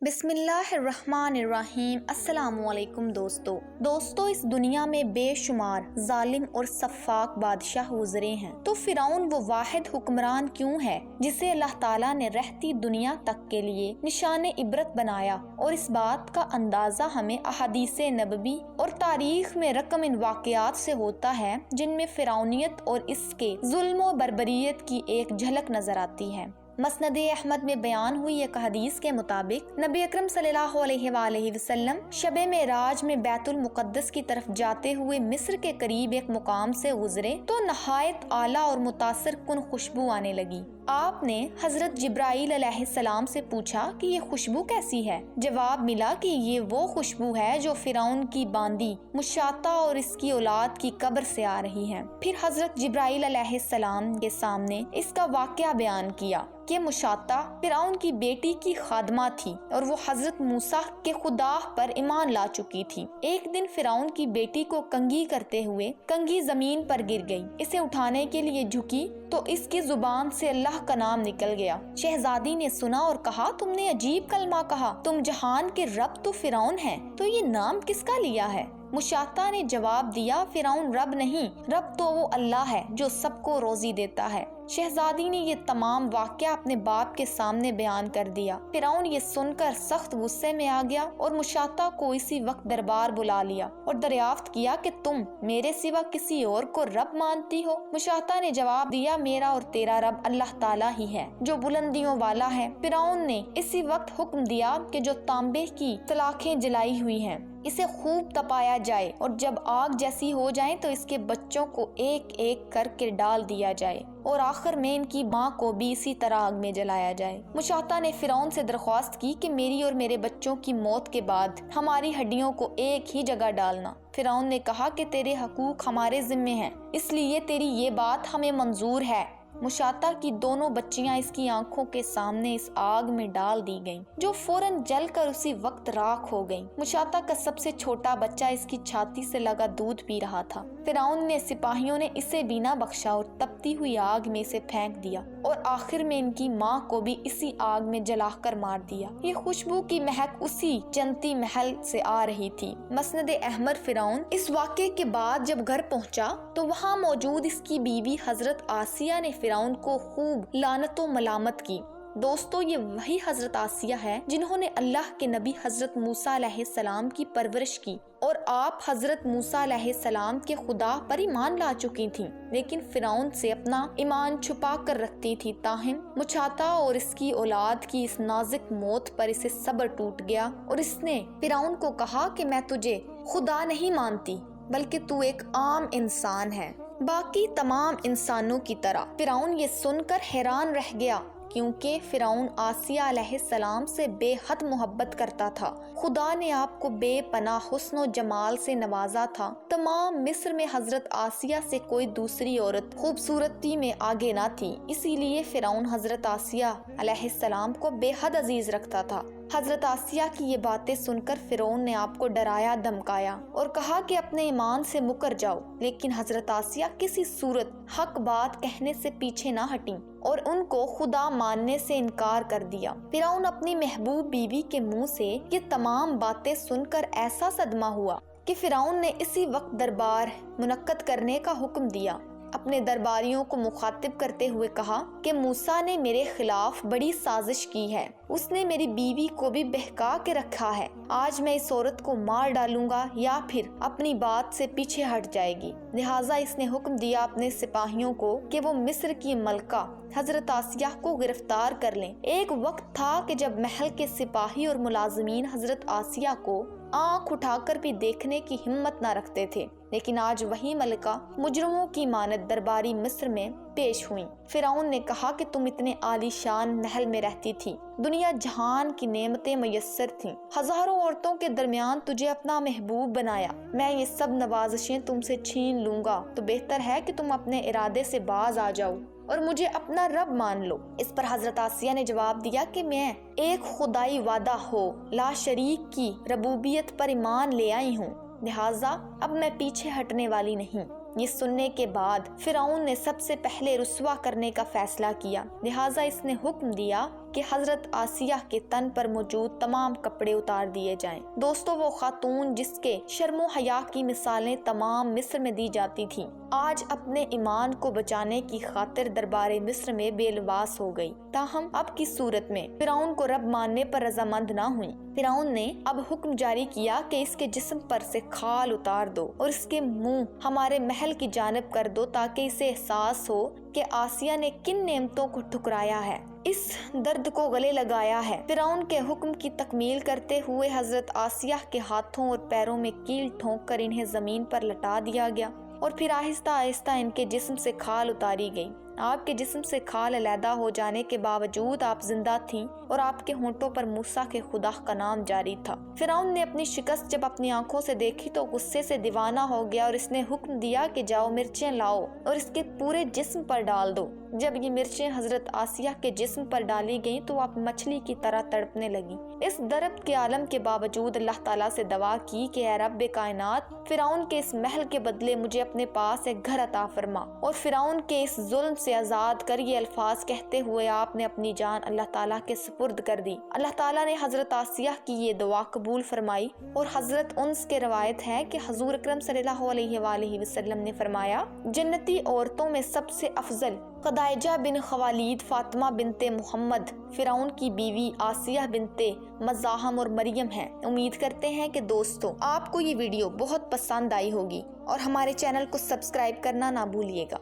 بسم اللہ الرحمن الرحیم۔ السلام علیکم دوستو اس دنیا میں بے شمار ظالم اور سفاک بادشاہ گزرے ہیں، تو فرعون وہ واحد حکمران کیوں ہے جسے اللہ تعالیٰ نے رہتی دنیا تک کے لیے نشان عبرت بنایا؟ اور اس بات کا اندازہ ہمیں احادیث نبوی اور تاریخ میں رقم ان واقعات سے ہوتا ہے جن میں فرعونیت اور اس کے ظلم و بربریت کی ایک جھلک نظر آتی ہے۔ مسند احمد میں بیان ہوئی ایک حدیث کے مطابق نبی اکرم صلی اللہ علیہ وآلہ وسلم شب معراج میں بیت المقدس کی طرف جاتے ہوئے مصر کے قریب ایک مقام سے گزرے تو نہایت اعلیٰ اور متاثر کن خوشبو آنے لگی۔ آپ نے حضرت جبرائیل علیہ السلام سے پوچھا کہ یہ خوشبو کیسی ہے؟ جواب ملا کہ یہ وہ خوشبو ہے جو فرعون کی باندی مشاطہ اور اس کی اولاد کی قبر سے آ رہی ہے۔ پھر حضرت جبرائیل علیہ السلام کے سامنے اس کا واقعہ بیان کیا کہ مشاطہ فرعون کی بیٹی کی خادمہ تھی اور وہ حضرت موسیٰ کے خدا پر ایمان لا چکی تھی۔ ایک دن فرعون کی بیٹی کو کنگھی کرتے ہوئے کنگھی زمین پر گر گئی۔ اسے اٹھانے کے لیے جھکی تو اس کی زبان سے اللہ کا نام نکل گیا۔ شہزادی نے سنا اور کہا، تم نے عجیب کلمہ کہا، تم جہان کے رب تو فرعون ہیں، تو یہ نام کس کا لیا ہے؟ مشاطہ نے جواب دیا، فرعون رب نہیں، رب تو وہ اللہ ہے جو سب کو روزی دیتا ہے۔ شہزادی نے یہ تمام واقعہ اپنے باپ کے سامنے بیان کر دیا۔ فرعون یہ سن کر سخت غصے میں آ گیا اور مشاطہ کو اسی وقت دربار بلا لیا اور دریافت کیا کہ تم میرے سوا کسی اور کو رب مانتی ہو؟ مشاطہ نے جواب دیا، میرا اور تیرا رب اللہ تعالیٰ ہی ہے جو بلندیوں والا ہے۔ فرعون نے اسی وقت حکم دیا کہ جو تانبے کی سلاخیں جلائی ہوئی ہیں اسے خوب تپایا جائے اور جب آگ جیسی ہو جائیں تو اس کے بچوں کو ایک ایک کر کے ڈال دیا جائے اور آخر میں ان کی ماں کو بھی اسی طرح آگ میں جلایا جائے۔ مشاطہ نے فرعون سے درخواست کی کہ میری اور میرے بچوں کی موت کے بعد ہماری ہڈیوں کو ایک ہی جگہ ڈالنا۔ فرعون نے کہا کہ تیرے حقوق ہمارے ذمے ہیں، اس لیے تیری یہ بات ہمیں منظور ہے۔ مشاطہ کی دونوں بچیاں اس کی آنکھوں کے سامنے اس آگ میں ڈال دی گئیں جو فوراً جل کر اسی وقت راکھ ہو گئیں۔ مشاطہ کا سب سے چھوٹا بچہ اس کی چھاتی سے لگا دودھ پی رہا تھا۔ فرعون نے سپاہیوں نے اسے بھی نہ بخشا اور تپتی ہوئی آگ میں اسے پھینک دیا اور آخر میں ان کی ماں کو بھی اسی آگ میں جلا کر مار دیا۔ یہ خوشبو کی مہک اسی جنتی محل سے آ رہی تھی۔ مسند احمد فرعون اس واقعے کے بعد جب گھر پہنچا تو وہاں موجود اس کی بیوی حضرت آسیہ نے فرعون کو خوب لعنت و ملامت کی۔ دوستو یہ وہی حضرت آسیہ ہے جنہوں نے اللہ کے نبی حضرت موسیٰ علیہ السلام کی پرورش کی اور آپ حضرت موسیٰ علیہ السلام کے خدا پر ایمان لا چکی تھیں، لیکن فرعون سے اپنا ایمان چھپا کر رکھتی تھی۔ تاہم مشاطہ اور اس کی اولاد کی اس نازک موت پر اسے صبر ٹوٹ گیا اور اس نے فرعون کو کہا کہ میں تجھے خدا نہیں مانتی بلکہ تو ایک عام انسان ہے، باقی تمام انسانوں کی طرح۔ فرعون یہ سن کر حیران رہ گیا کیونکہ فرعون آسیہ علیہ السلام سے بے حد محبت کرتا تھا۔ خدا نے آپ کو بے پناہ حسن و جمال سے نوازا تھا۔ تمام مصر میں حضرت آسیہ سے کوئی دوسری عورت خوبصورتی میں آگے نہ تھی، اسی لیے فرعون حضرت آسیہ علیہ السلام کو بے حد عزیز رکھتا تھا۔ حضرت آسیہ کی یہ باتیں سن کر فرعون نے آپ کو ڈرایا دھمکایا اور کہا کہ اپنے ایمان سے مکر جاؤ، لیکن حضرت آسیہ کسی صورت حق بات کہنے سے پیچھے نہ ہٹیں اور ان کو خدا ماننے سے انکار کر دیا۔ فرعون اپنی محبوب بیوی کے منہ سے یہ تمام باتیں سن کر ایسا صدمہ ہوا کہ فرعون نے اسی وقت دربار منعقد کرنے کا حکم دیا۔ اپنے درباریوں کو مخاطب کرتے ہوئے کہا کہ موسیٰ نے میرے خلاف بڑی سازش کی ہے، اس نے میری بیوی کو بھی بہکا کے رکھا ہے۔ آج میں اس عورت کو مار ڈالوں گا یا پھر اپنی بات سے پیچھے ہٹ جائے گی۔ لہٰذا اس نے حکم دیا اپنے سپاہیوں کو کہ وہ مصر کی ملکہ حضرت آسیہ کو گرفتار کر لیں۔ ایک وقت تھا کہ جب محل کے سپاہی اور ملازمین حضرت آسیہ کو آنکھ اٹھا کر بھی دیکھنے کی ہمت نہ رکھتے تھے، لیکن آج وہی ملکہ مجرموں کی مانند درباری مصر میں پیش ہوئیں۔ فرعون نے کہا کہ تم اتنے عالی شان محل میں رہتی تھی، دنیا جہان کی نعمتیں میسر تھیں، ہزاروں عورتوں کے درمیان تجھے اپنا محبوب بنایا، میں یہ سب نوازشیں تم سے چھین لوں گا، تو بہتر ہے کہ تم اپنے ارادے سے باز آ جاؤ اور مجھے اپنا رب مان لو۔ اس پر حضرت آسیہ نے جواب دیا کہ میں ایک خدائی وعدہ ہو لا شریک کی ربوبیت پر ایمان لے آئی ہوں، لہٰذا اب میں پیچھے ہٹنے والی نہیں۔ یہ سننے کے بعد فرعون نے سب سے پہلے رسوا کرنے کا فیصلہ کیا، لہٰذا اس نے حکم دیا کہ حضرت آسیہ کے تن پر موجود تمام کپڑے اتار دیے جائیں۔ دوستو، وہ خاتون جس کے شرم و حیا کی مثالیں تمام مصر میں دی جاتی تھیں، آج اپنے ایمان کو بچانے کی خاطر دربار مصر میں بے لباس ہو گئی، تاہم اب کی صورت میں فرعون کو رب ماننے پر رضامند نہ ہوئی۔ فرعون نے اب حکم جاری کیا کہ اس کے جسم پر سے کھال اتار دو اور اس کے منہ ہمارے محل کی جانب کر دو، تاکہ اسے احساس ہو کہ آسیہ نے کن نعمتوں کو ٹھکرایا ہے، اس درد کو گلے لگایا ہے۔ فرعون کے حکم کی تکمیل کرتے ہوئے حضرت آسیہ کے ہاتھوں اور پیروں میں کیل ٹھونک کر انہیں زمین پر لٹا دیا گیا اور پھر آہستہ آہستہ ان کے جسم سے کھال اتاری گئی۔ آپ کے جسم سے کھال علیحدہ ہو جانے کے باوجود آپ زندہ تھیں اور آپ کے ہونٹوں پر موسیٰ کے خدا کا نام جاری تھا۔ فرعون نے اپنی شکست جب اپنی آنکھوں سے دیکھی تو غصے سے دیوانہ ہو گیا اور اس نے حکم دیا کہ جاؤ مرچیں لاؤ اور اس کے پورے جسم پر ڈال دو۔ جب یہ مرچیں حضرت آسیہ کے جسم پر ڈالی گئیں تو آپ مچھلی کی طرح تڑپنے لگی۔ اس درد کے عالم کے باوجود اللہ تعالیٰ سے دعا کی کہ اے رب کائنات، فرعون کے اس محل کے بدلے مجھے اپنے پاس ایک گھر عطا فرما اور فرعون کے اس ظلم سے آزاد کر۔ یہ الفاظ کہتے ہوئے آپ نے اپنی جان اللہ تعالیٰ کے سپرد کر دی۔ اللہ تعالیٰ نے حضرت آسیہ کی یہ دعا قبول فرمائی اور حضرت انس کے روایت ہے کہ حضور اکرم صلی اللہ علیہ وآلہ وسلم نے فرمایا، جنتی عورتوں میں سب سے افضل خدیجہ بن خوالید، فاطمہ بنت محمد، فرعون کی بیوی آسیہ بنت مزاحم اور مریم ہیں۔ امید کرتے ہیں کہ دوستو آپ کو یہ ویڈیو بہت پسند آئی ہوگی اور ہمارے چینل کو سبسکرائب کرنا نہ بھولیے گا۔